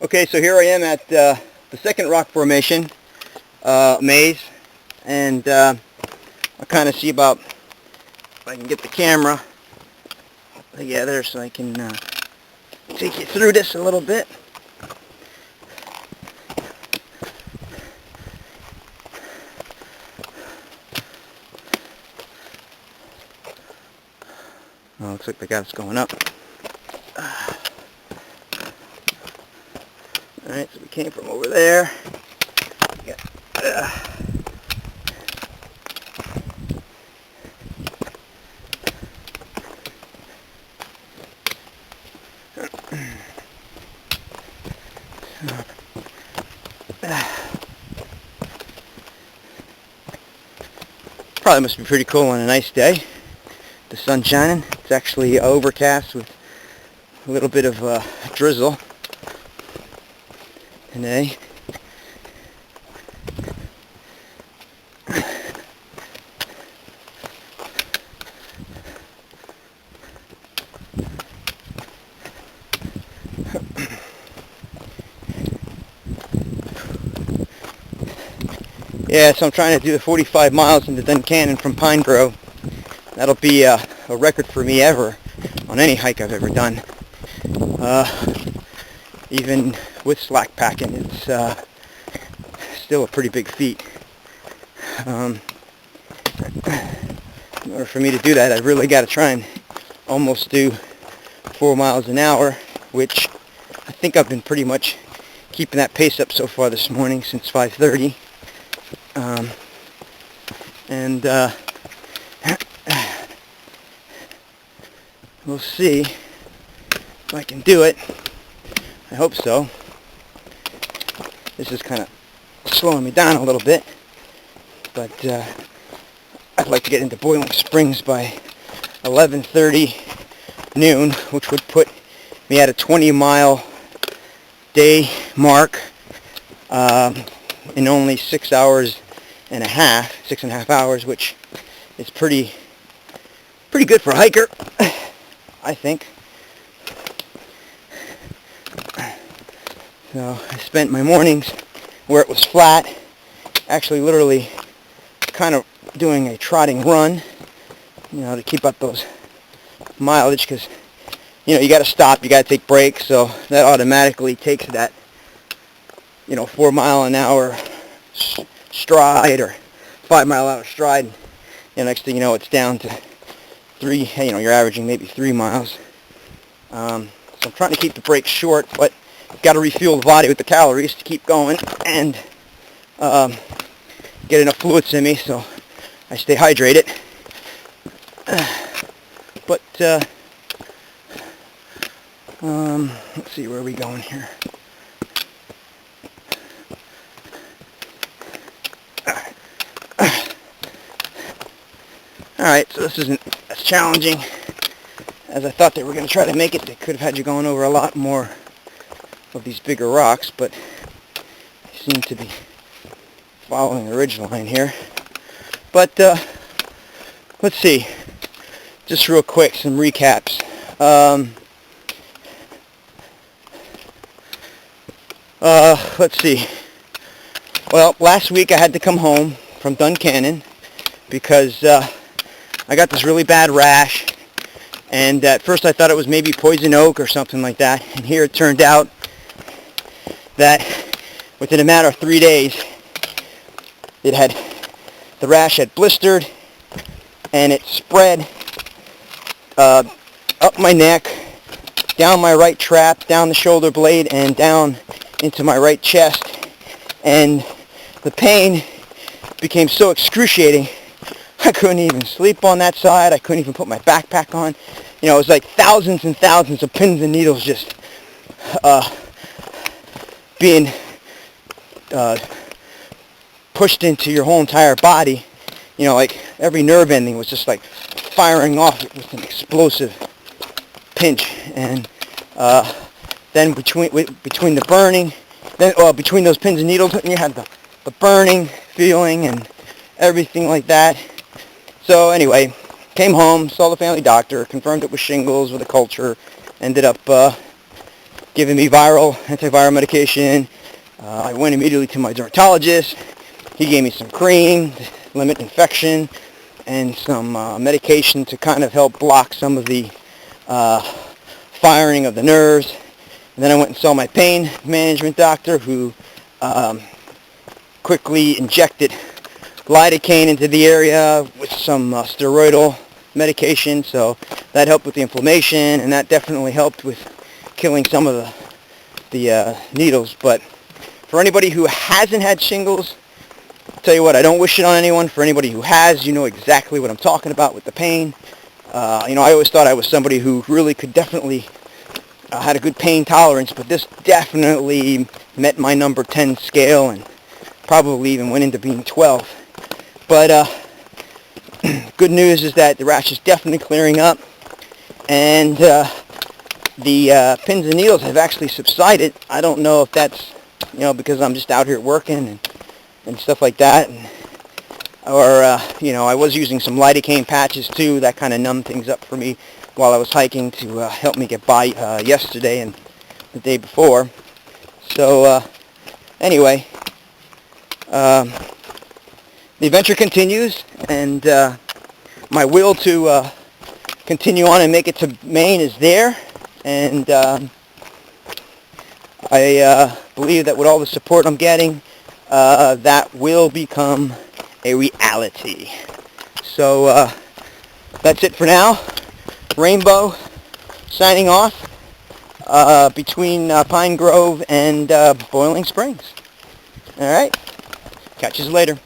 Okay, so here I am at the second rock formation maze, and I'll kind of see about if I can get the camera together so I can take you through this a little bit. Oh, looks like the gap's going up. Alright, so we came from over there. Probably must be pretty cool on a nice day. The sun's shining. It's actually overcast with a little bit of drizzle today. Yeah, so I'm trying to do the 45 miles into Duncannon from Pine Grove. That'll be a record for me ever on any hike I've ever done. Even with slack packing, it's still a pretty big feat. In order for me to do that, I've really got to try and almost do 4 miles an hour, which I think I've been pretty much keeping that pace up so far this morning since 5:30. We'll see if I can do it. I hope so. This is kind of slowing me down a little bit, but I'd like to get into Boiling Springs by 11:30 noon, which would put me at a 20-mile day mark in only 6 hours and a half, 6.5 hours, which is pretty good for a hiker, I think. So I spent my mornings where it was flat, actually literally kind of doing a trotting run, to keep up those mileage, because you got to stop, you got to take breaks, so that automatically takes that 4 mile an hour stride or 5 mile an hour stride. Next thing you know, it's down to 3. You're averaging maybe 3 miles. So I'm trying to keep the breaks short, but got to refuel the body with the calories to keep going and get enough fluids in me so I stay hydrated. But let's see, where are we going here? Alright, so this isn't as challenging as I thought they were going to try to make it. They could have had you going over a lot more of these bigger rocks, but they seem to be following the ridgeline here. But let's see, just real quick, some recaps. Let's see. Well, last week I had to come home from Duncannon because I got this really bad rash, and at first I thought it was maybe poison oak or something like that, and here it turned out that within a matter of 3 days the rash had blistered, and it spread up my neck, down my right trap, down the shoulder blade, and down into my right chest, and the pain became so excruciating I couldn't even sleep on that side. I couldn't even put my backpack on. It was like thousands and thousands of pins and needles just being pushed into your whole entire body. Like every nerve ending was just like firing off with an explosive pinch. And then between the burning, between those pins and needles, you had the burning feeling and everything like that. So anyway, came home, saw the family doctor, confirmed it was shingles with a culture, ended up giving me antiviral medication. I went immediately to my dermatologist. He gave me some cream to limit infection and some medication to kind of help block some of the firing of the nerves. And then I went and saw my pain management doctor, who quickly injected lidocaine into the area with some steroidal medication, so that helped with the inflammation, and that definitely helped with killing some of the needles. But for anybody who hasn't had shingles, I'll tell you what, I don't wish it on anyone. For anybody who has, you know exactly what I'm talking about with the pain. I always thought I was somebody who really could definitely had a good pain tolerance, but this definitely met my number 10 scale and probably even went into being 12. But good news is that the rash is definitely clearing up, and the pins and needles have actually subsided. I don't know if that's because I'm just out here working and stuff like that, or I was using some lidocaine patches too. That kind of numbed things up for me while I was hiking to help me get by yesterday and the day before. So anyway, the adventure continues, and my will to continue on and make it to Maine is there, and I believe that with all the support I'm getting, that will become a reality. So that's it for now. Rainbow signing off between Pine Grove and Boiling Springs. Alright, catch you later.